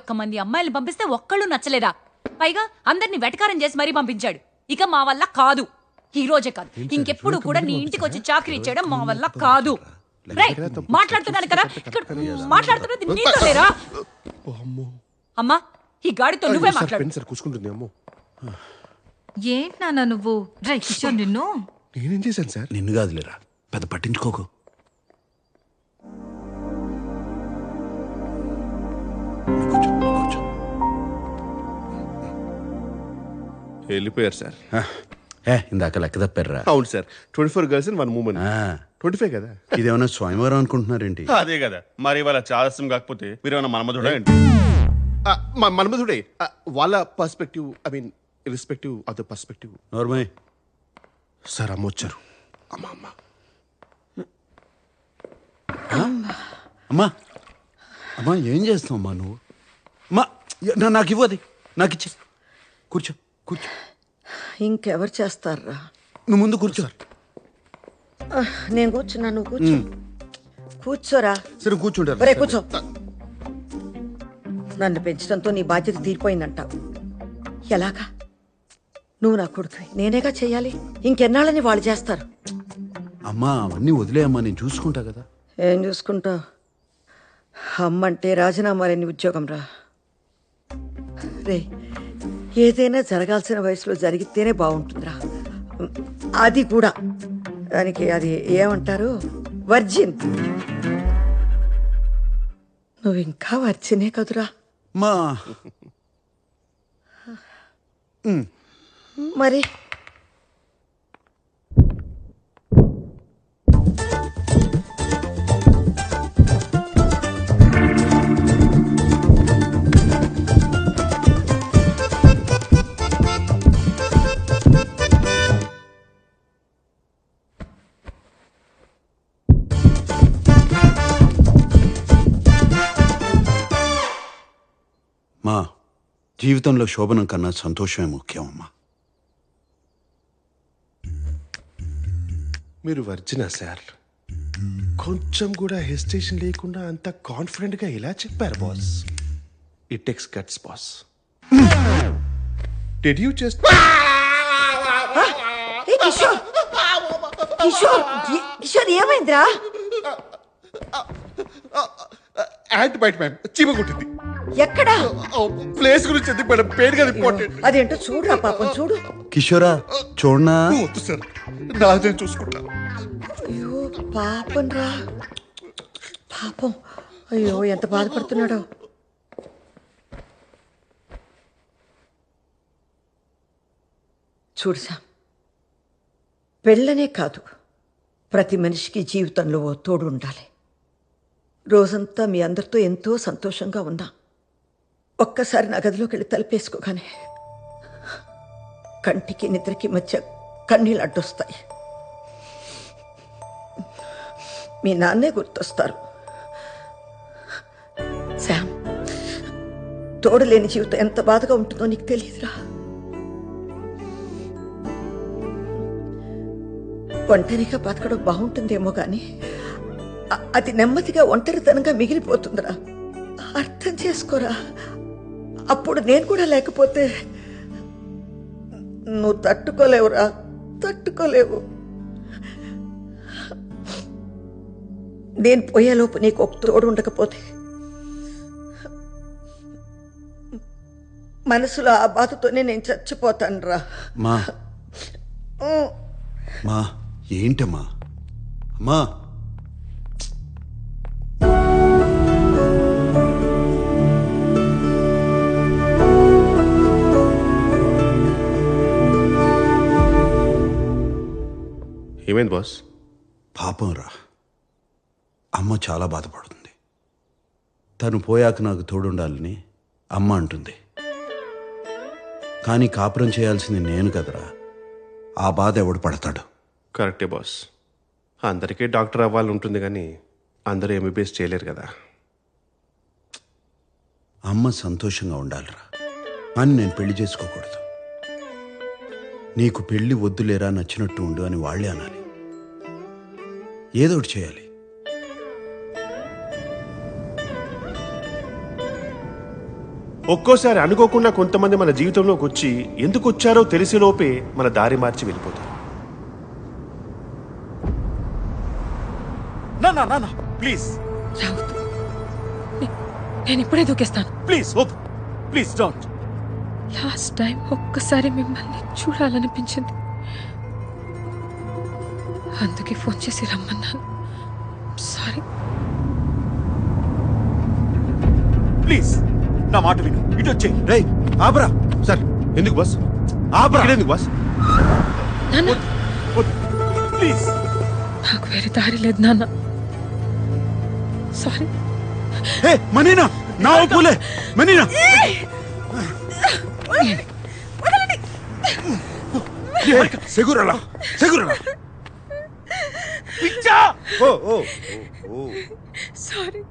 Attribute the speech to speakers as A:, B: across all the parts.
A: 21 మంది అమ్మాయిల్ని పంపిస్తే ఒక్కళ్ళు నచ్చలేదా? పైగా అందరిని వెటకారం చేసి మరీ పంపించాడు. ఇక మా వల్ల కాదు. ఈ రోజే కాదు, ఇంకెప్పుడు కూడా నీ ఇంటికి వచ్చి చాకరీ చేయడం మా వల్ల కాదు. రేయ్, మాట్లాడుతున్నాను కదా, ఇక్కడ మాట్లాడుతున్నది నీతో లేరా? అమ్మా, ఈ గాడితో నువ్వే మాట్లాడు.
B: ఏంటి నాన్న నువ్వు? రే కిషోర్, నిన్ను
C: నేనేం చేశాను సార్?
D: నిన్ను కాదులేరా, పెద్ద పట్టించుకోకు. కూర్చో.
C: వెళ్ళిపోయారు సార్.
D: ఇందాక లెక్క తప్పారా?
C: అవును సార్, 24 గర్ల్స్ అండ్ 1 ఉమెన్. 25 కదా?
D: ఇదేమన్నా స్వయంవరం అనుకుంటున్నారేంటి?
C: అదే కదా మరి. వాళ్ళ చాదస్యం కాకపోతే మీరు ఏమన్నా మన్మధుడా ఏంటి? మన్మధుడే. వాళ్ళ perspective, I mean irrespective of the perspective.
D: నోర్మయ్
C: సార్, అమ్మ వచ్చారు. అమ్మ
D: అమ్మా అమ్మా, ఏం చేస్తావు అమ్మా నువ్వు? అమ్మా, నాకు ఇవ్వది, నాకు ఇచ్చి. కూర్చో.
E: ఇంకెవరు చేస్తారా?
D: నువ్వు ముందు కూర్చో.
E: నేను కూర్చున్నా, నువ్వు కూర్చోరా.
D: సరే కూర్చుంటారు.
E: ఒరే కూర్చో. నన్ను పెంచడంతో నీ బాధ్యత తీరిపోయిందంటావు. ఎలాగా? నువ్వు నా కొడుకు, నేనేగా చెయ్యాలి. ఇంకెన్నాళ్ళని వాళ్ళు చేస్తారు.
D: అమ్మా, అవన్నీ వదిలేయమ్మా, నేను చూసుకుంటా కదా.
E: ఏం చూసుకుంటావు? అమ్మంటే రాజీనామా లేని ఉద్యోగం రా. రే, ఏదైనా జరగాల్సిన వయసులో జరిగితేనే బాగుంటుందిరా. అది కూడా దానికి అది ఏమంటారు, వర్జిన్. నువ్వు ఇంకా వర్జినే కదురా.
D: మా
E: మరి
D: మా జీవితంలో శోభనం కన్నా సంతోషమే ముఖ్యం అమ్మా.
C: మీరు వర్జినా సార్? కొంచెం కూడా హెసిటేషన్ లేకుండా అంత కాన్ఫిడెంట్ గా ఇలా చెప్పారు boss. It takes guts boss. Did you just
E: Kishore, Kishore ఏమైందిరా?
C: యాంట్ బైట్ మ్యామ్, చీమ కొట్టింది.
E: ఎక్కడా?
C: ప్లేస్ గురించి ఎందుకు మేడం, పేరు కదా ఇంపార్టెంట్.
E: అదేంటో చూడురా పాపం, చూడు.
D: కిషోరా, చూడనా?
C: వద్దు సార్, నాదే చూసుకుంటా.
E: అయ్యో పాపం రా, పాపం. అయ్యో ఎంత బాధపడుతున్నాడో. చూడు సామ్, పెళ్ళనే కాదు, ప్రతి మనిషికి జీవితంలో ఓ తోడు ఉండాలి. రోజంతా మీ అందరితో ఎంతో సంతోషంగా ఉన్నా, ఒక్కసారి నా గదిలోకి వెళ్ళి తలుపేసుకోగానే కంటికి నిద్రకి మధ్య కన్నీళ్ళు అడ్డొస్తాయి. మీ నాన్నే గుర్తొస్తారు. శామ్, తోడు లేని జీవితం ఎంత బాధగా ఉంటుందో నీకు తెలియదురా. ఒంటరిగా బతకడం బాగుంటుందేమో కానీ అది నెమ్మదిగా ఒంటరితనంగా మిగిలిపోతుందిరా. అర్థం చేసుకోరా. అప్పుడు నేను కూడా లేకపోతే నువ్వు తట్టుకోలేవురా, తట్టుకోలేవు. నేను పోయేలోపు నీకు ఒక తోడు ఉండకపోతే మనసులో ఆ బాధతోనే నేను చచ్చిపోతాను రా.
D: మా ఏంటమ్మా? అమ్మా,
C: ఏమైంది బాస్?
D: పాపం రా, అమ్మ చాలా బాధపడుతుంది. తను పోయాక నాకు తోడుండాలని అమ్మ అంటుంది. కానీ కాపురం చేయాల్సింది నేను కదరా. ఆ బాధ ఎవడు పడతాడు?
C: కరెక్టే బాస్. అందరికీ డాక్టర్ అవ్వాలని ఉంటుంది కానీ అందరూ ఎంబీబీఎస్ చేయలేరు కదా.
D: అమ్మ సంతోషంగా ఉండాలిరా, అని నేను పెళ్లి చేసుకోకూడదు. నీకు పెళ్లి వద్దులేరా, నచ్చినట్టు ఉండు అని వాళ్లే అనాలి. ఏదో ఒకటి చేయాలి.
C: ఒక్కోసారి అనుకోకుండా కొంతమంది మన జీవితంలోకి వచ్చి ఎందుకు వచ్చారో తెలిసేలోపే మన దారి మార్చి వెళ్ళిపోతారు.
F: నా ప్లీజ్
B: రావద్దు. నేను ఇప్పుడే దూకేస్తాను.
F: ప్లీజ్ వద్దు, ప్లీజ్ డోంట్.
B: లాస్ట్ టైం ఒక్కసారి మిమ్మల్ని చూడాలనిపించింది, అందుకే ఫోన్ చేసి రమ్మన్నాను. సారీ.
F: ప్లీజ్ నా మాట విను, ఇటు వచ్చే.
D: రే ఆపరా.
C: సార్ ఎందుకు బాస్?
D: ఆపరా.
C: ఎందుకు బాస్?
B: నాన్న,
F: ప్లీజ్.
B: నాకు వేరే దారి లేదు నాన్న. సారీ.
D: హే మనీనా, నా పూలే మనీనా. సెగురలా సెగురలా.
F: పిచ్చా.
D: ఓ ఓ ఓ.
B: Sorry,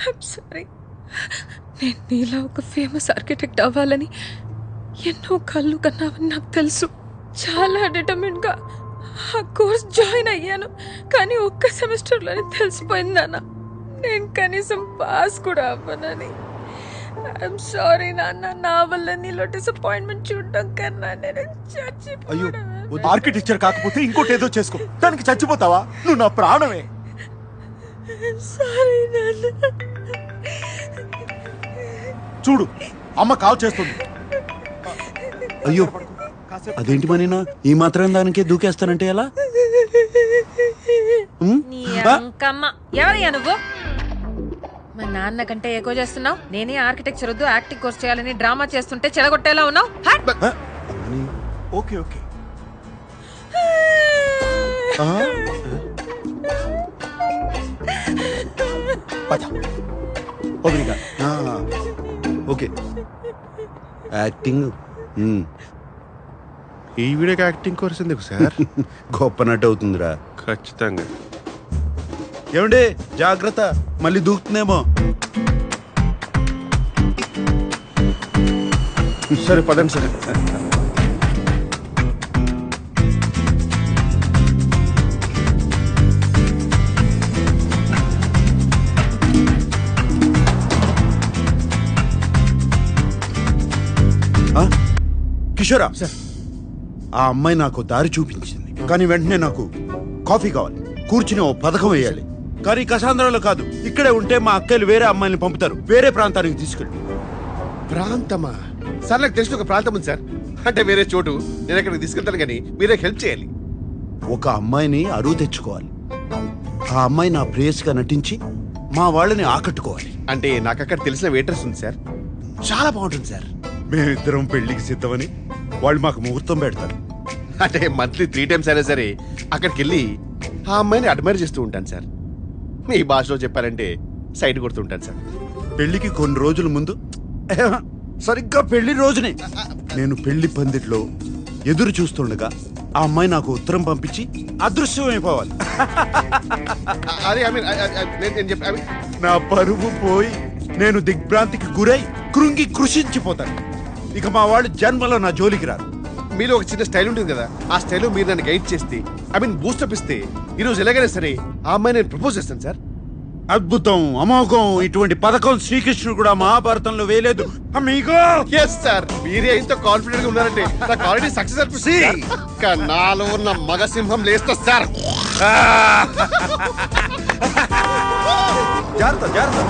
B: I'm sorry. నేను నీలా ఒక ఫేమస్ ఆర్కిటెక్ట్ అవ్వాలని ఎన్నో కళ్ళు కన్నావని నాకు తెలుసు. చాలా డిటర్మిన్గా ఆ కోర్స్ జాయిన్ అయ్యాను, కానీ ఒక్క సెమిస్టర్లోనే తెలిసిపోయింది నాన్న, నేను కనీసం పాస్ కూడా అవ్వనని. ఐఎమ్ సారీ నాన్న, నా వల్ల నీలో డిసప్పాయింట్మెంట్ చూడడం కన్నా నేను
F: అయ్యో,
B: చచ్చిపోయాను.
F: ఆర్కిటెక్చర్ కాకపోతే ఇంకోటి ఏదో చేసుకో, దానికి చచ్చిపోతావా? నువ్వు నా ప్రాణమే.
B: సారీ నాన్న.
F: చూడు, అమ్మ కాల్ చేస్తుంది.
D: అయ్యో అదేంటి మనీనా, ఈ మాత్రం దానికే దూకేస్తానంటే ఎలా?
B: నీ అంకమ్మ. ఎవరయ్యా నువ్వు? మా నాన్న కంటే ఎక్కువ చేస్తున్నావు. నేనే ఆర్కిటెక్చర్ వద్దు యాక్టింగ్ కోర్స్ చేయాలని డ్రామా చేస్తుంటే చెడగొట్టేలా ఉన్నావు.
F: Okay okay. పద. Obrigado.
D: Okay acting.
C: ఈ వీడియోకి యాక్టింగ్ కోర్స్ ఎందుకు సార్?
D: గొప్ప నటు అవుతుందిరా.
C: ఖచ్చితంగా.
D: ఏమండి జాగ్రత్త, మళ్ళీ దూకుతుందేమో.
C: సరే పదండి సార్.
D: కిషోరా సార్, ఆ అమ్మాయి నాకు దారి చూపించింది, కానీ వెంటనే నాకు కాఫీ కావాలి, కూర్చుని ఓ పథకం వేయాలి. కానీ కసాంధ్రాలో కాదు, ఇక్కడే ఉంటే మా అక్కలు వేరే అమ్మాయిని పంపుతారు, వేరే ప్రాంతానికి తీసుకెళ్ళి.
C: ప్రాంతమా? సార్ నాకు తెలిసిన ఒక ప్రాంతం ఉంది సార్, అంటే వేరే చోటు. నేను అక్కడికి తీసుకెళ్తాను, కానీ మీరే హెల్ప్ చేయాలి.
D: ఒక అమ్మాయిని అరువు తెచ్చుకోవాలి, ఆ అమ్మాయి నా ప్రేయస్గా నటించి మా వాళ్ళని ఆకట్టుకోవాలి.
C: అంటే నాకు అక్కడ తెలిసిన వెయిటర్స్ ఉంది సార్, చాలా బాగుంటుంది సార్.
D: మేమిద్దరం పెళ్లికి సిద్ధమని వాళ్ళు మాకు ముహూర్తం పెడతారు.
C: అంటే మంత్లీ 3 times అయినా సరే అక్కడికి వెళ్ళి ఆ అమ్మాయిని అడ్మైర్ చేస్తూ ఉంటాను సార్. మీ భాషలో చెప్పాలంటే సైడ్ కొడుతూ ఉంటాను సార్.
D: పెళ్లికి కొన్ని రోజుల ముందు, సరిగ్గా పెళ్లి రోజునే నేను పెళ్లి పందిట్లో ఎదురు చూస్తుండగా ఆ అమ్మాయి నాకు ఉత్తరం పంపించి అదృశ్యమైపోవాలి.
C: అదే నేను చెప్పి
D: నా పరువు పోయి నేను దిగ్భ్రాంతికి గురై కృంగి కృషించిపోతాను. ఇక మా వాళ్ళు జన్మలో నా జోలికి రారు.
C: మీలో ఒక చిన్న స్టైల్ ఉంటుంది కదా, ఆ స్టైల్లో మీరు నన్ను గైడ్ చేస్తే, బూస్టప్ ఇస్తే, ఈరోజు ఎలాగైనా సరే ఆ అమ్మాయి నేను ప్రపోజ్ చేస్తాను సార్.
D: అద్భుతం, అమోఘం, ఇటువంటి పథకం శ్రీకృష్ణుడు కూడా మహాభారతంలో వేయలేదు.
C: ఎస్ సార్, మీరే ఇంత కాన్ఫిడెంట్ గా ఉన్నారంటే నాకు ఆల్రెడీ సక్సెస్ అనిపిస్తుంది. నాలో ఉన్న మగ సింహం లేస్తా సార్.
D: జాగ్రత్త జాగ్రత్త.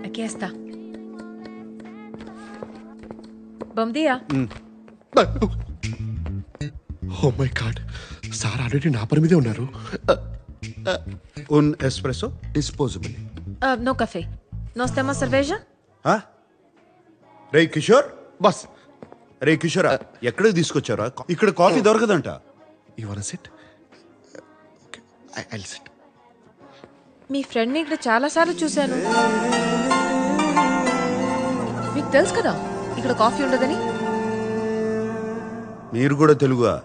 B: Aquí está. Bom dia.
C: Oh my God, sir already నా పని మీదే ఉన్నారు.
D: Un espresso disposable.
B: No café. Nós temos cerveja?
D: రే కిషోర్,
C: బస్
D: రే కిషోరా, ఎక్కడికి తీసుకొచ్చారా? ఇక్కడ కాఫీ దొరకదంట.
C: You want sit? I sit.
B: మీ ఫ్రెండ్ని ఇక్కడ చాలా సార్లు చూశాను. మీకు తెలుసు కదా ఇక్కడ కాఫీ ఉండదని.
D: మీరు కూడా తెలుగుగా?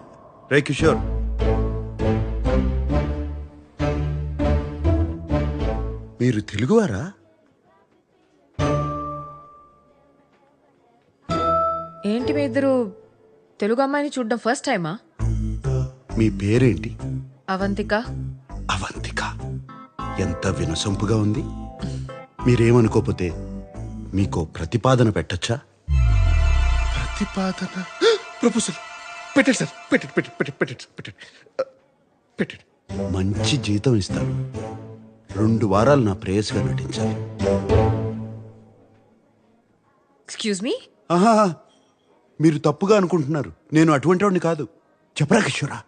D: రే కిషోర్, మీరు తెలుగువారా?
B: ఏంటి మీ ఇద్దరు తెలుగు అమ్మాయిని చూడడం ఫస్ట్ టైమా?
D: మీ పేరేంటి?
B: అవంతిక.
D: అవంతిక. ఎంత వినసొంపుగా ఉంది. మీరేమనుకోపోతే మీకో ప్రతిపాదన పెట్టచ్చా?
C: ప్రతిపాదన ప్రపోజల్ పెట్టండి సార్. పెట్టండి.
D: మంచి జీతం ఇస్తాను. 2 వారాలు నా ప్రేయస్గా నటించాలి.
B: Excuse me.
D: ఆహా, మీరు తప్పుగా అనుకుంటున్నారు. నేను అటువంటి వాడిని కాదు. చెప్పరా కిషోరా?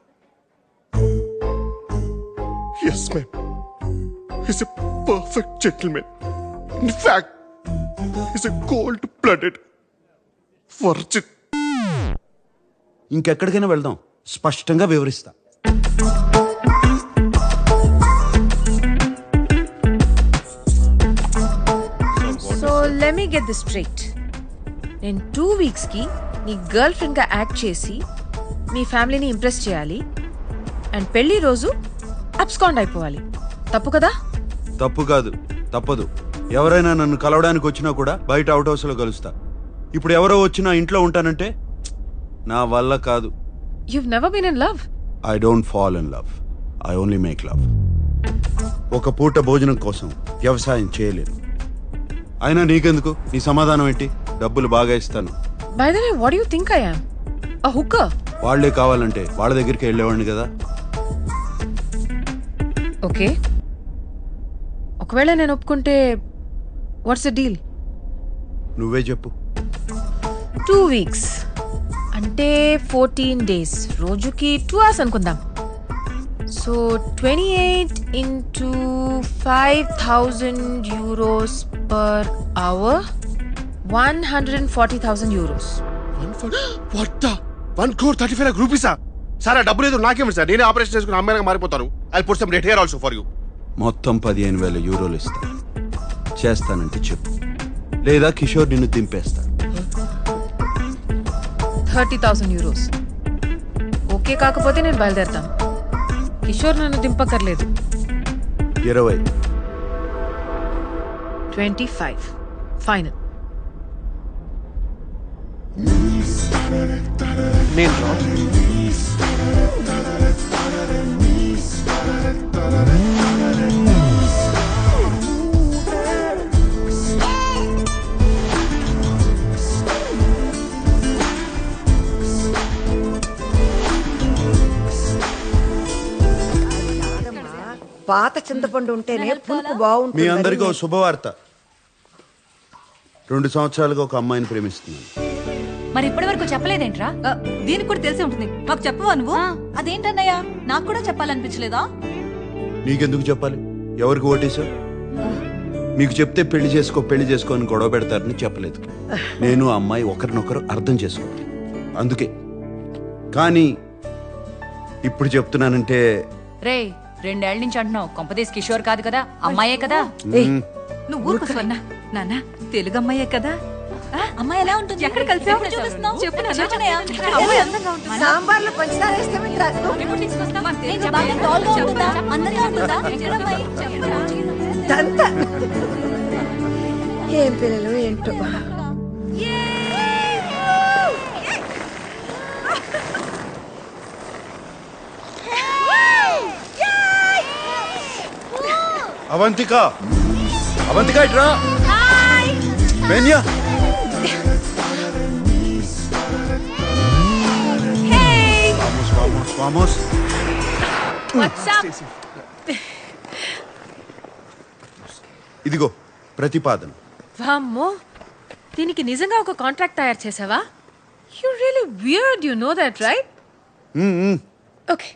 C: Yes ma'am. He's a perfect gentleman. In fact, he's a cold-blooded virgin.
D: ఇంకెక్కడికైనా వెళ్దాం, స్పష్టంగా వివరిస్తా.
B: So let me get this straight. నేను 2 వీక్స్కి నీ గర్ల్ ఫ్రెండ్గా యాక్ట్ చేసి మీ ఫ్యామిలీని ఇంప్రెస్ చేయాలి అండ్ పెళ్లి రోజు అబ్స్కాండ్ అయిపోవాలి. తప్పు కదా?
D: తప్పు కాదు, తప్పదు. ఎవరైనా నన్ను కలవడానికి వచ్చినా కూడా బయట అవుట్ హౌస్ లో కలుస్తా. ఇప్పుడు ఎవరో వచ్చినా ఇంట్లో ఉంటానంటే నా వల్ల కాదు.
B: You've never been in love?
D: I don't fall in love, I only make love. ఒక పూట భోజనం కోసం వ్యవసాయం చేయలేను. అయినా నీకెందుకు? నీ సమాధానం ఏంటి? డబ్బులు బాగా ఇస్తాను.
B: By the way, what do you think I am? A hooker?
D: వాళ్లే కావాలంటే వాళ్ళ దగ్గరికి వెళ్ళేవాడిని కదా.
B: ఓకే, ఒకవేళ నేను ఒప్పుకుంటే వాట్స్ ద డీల్?
D: నువ్వే చెప్పు.
B: 2 వీక్స్ అంటే 14 డేస్, రోజుకి 2 hours అనుకుందాం. సో 28 into 5,000 euros per hour, 140,000 euros.
C: 1,35,00,000 రూపీసా? సార్, ఆ డబ్బు లేదు నాకేమిటి సార్? నేనే ఆపరేషన్ చేసుకుని అమ్మాయిగా మారిపోతాను. I put some red hair also for you.
D: మొత్తం 15,000 యూరోలు ఇస్తా. చేస్తానంటే చెప్పు, లేదా కిషోర్ నిన్ను దింపేస్తా.
B: 30,000 euros. ఓకే కాకపోతే నేను బయలుదేరుతాను. కిషోర్ నన్ను దింపకర్లేదు.
D: 20.
B: 25 ఫైనల్.
C: నేను
E: పాత చింతపండు ఉంటేనే పులుపు
D: మీ
E: బాగుంటుంది.
D: అందరికీ ఓ శుభవార్త. 2 సంవత్సరాలుగా ఒక అమ్మాయిని ప్రేమిస్తున్నాను.
A: మరి ఇప్పటి వరకు చెప్పలేదేంట్రా?
G: దీనికి కూడా తెలిసే ఉంటుంది. మాకు చెప్పవా నువ్వు? అదేంటన్నయ్య, నాకు కూడా చెప్పాలనిపించలేదా?
D: నీకెందుకు చెప్పాలి? ఎవరికి ఓటేశావు? మీకు చెప్తే పెళ్లి చేసుకో అని గొడవ పెడతారని చెప్పలేదు. నేను ఆ అమ్మాయి ఒకరినొకరు అర్థం చేసుకోవాలి, అందుకే. కానీ ఇప్పుడు చెప్తున్నానంటే
A: రే, 2 ఏళ్ల నుంచి అంటున్నావు. కొంపదేశ్ కిషోర్ కాదు కదా, అమ్మాయే కదా.
G: నువ్వు ఊరుకో స్వర్ణ. నాన్న, తెలుగు అమ్మాయే కదా? అమ్మాయి ఎలా ఉంటుంది? ఎక్కడ కలిసావు? చూపిస్తున్నావు. చెప్పు నాన్న. అమ్మాయి అందంగా ఉంటుందా?
E: సాంబార్లో పంచదార వేస్తామని రాదు.
G: నేను బాగా tall గా ఉంటుందా? అందంగా ఉంటుందా? చూడమ్మాయి, చెప్పురా.
E: దంతా. ఏం పిల్లలు ఏంటో.
D: అవంతిక, అవంతిక ఇట్రా. బెన్యా. Vamos, vamos. ఇదిగో ప్రతిపాదన.
B: వామ్మో, దీనికి నిజంగా ఒక కాంట్రాక్ట్ తయారు చేసావా? You really weird, you know that right? Okay.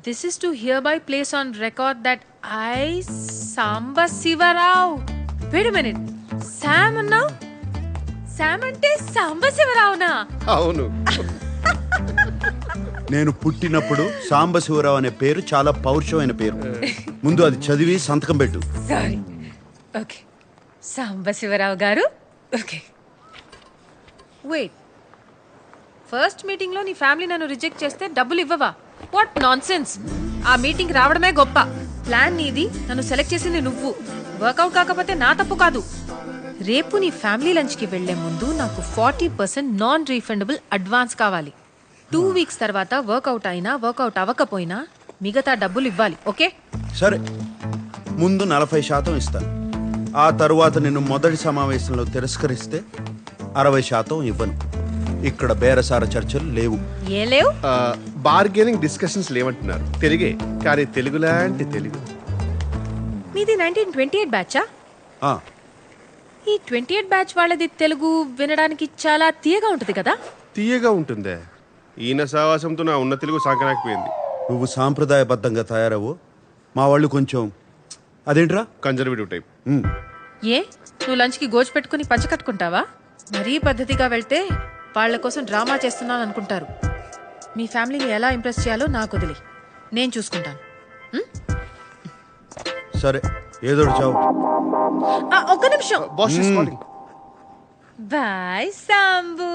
B: This is to hereby place on record that I, Samba Sivarao. Wait a minute. Sam now? Sam ante Samba Sivarao-na?
C: అవును.
D: నేను పుట్టినప్పుడు సాంబశివరావు అనే పేరు చాలా పౌరుషమైన పేరు. ముందు అది చదివి సంతకం పెట్టు.
B: Sorry. Okay. Samba Sivarao garu. Okay. Wait. First meeting లో నీ ఫ్యామిలీ నన్ను రిజెక్ట్ చేస్తే డబ్బులు ఇవ్వవా? What nonsense. ఆ మీటింగ్ రావడమే గొప్ప. ప్లాన్ నీది, నన్ను సెలెక్ట్ చేసింది నువ్వు. వర్కౌట్ కాకపోతే నా తప్పు కాదు. రేపు నీ ఫ్యామిలీ లంచ్ కి వెళ్లే ముందు నాకు 40% నాన్ రీఫండబుల్ అడ్వాన్స్ కావాలి. 2 వీక్స్ తర్వాత వర్కౌట్ అయినా వర్కౌట్ అవ్వకపోయినా మిగతా డబ్బులు ఇవ్వాలి. ఓకే?
D: సరే, ముందు 40% ఇస్తాను. ఆ తరువాత నిన్ను మొదటి సమావేశంలో తిరస్కరిస్తే 60% ఇవ్వను. ఇక్కడ బేరసార చర్చలు లేవు.
B: ఏ లేవు?
C: బార్గెనింగ్ డిస్కషన్స్ లేవంటున్నారు. తెలుగే, కానీ తెలుగు లాంటి తెలుగు.
B: మీది 1928 బ్యాచా?
D: ఆ,
B: ఈ 28 బ్యాచ్ వాళ్ళది తెలుగు వినడానికి చాలా తీయగా ఉంటుంది కదా.
C: తీయగా ఉంటుందే. ఈయన సావాసంతో నా ఉన్న తెలుగు సాగనాకపోయింది.
D: నువ్వు సాంప్రదాయబద్ధంగా తయారవు, మా వాళ్ళు కొంచెం అదేంట్రా
C: కన్జర్వేటివ్ టైప్.
B: ఏ, నువ్వు లంచ్ కి గోజు పెట్టుకుని పంచ కట్టుకుంటావా? మరీ పద్ధతిగా వెళ్తే వాళ్ళ కోసం డ్రామా చేస్తున్నాను అనుకుంటారు. మీ ఫ్యామిలీని ఎలా ఇంప్రెస్ చేయాలో నాకు వదిలి, నేను చూసుకుంటాను.
D: సరే, ఏదో చావు.
B: ఒక్క నిమిషం.
C: Boss is calling.
B: Bye Sambu.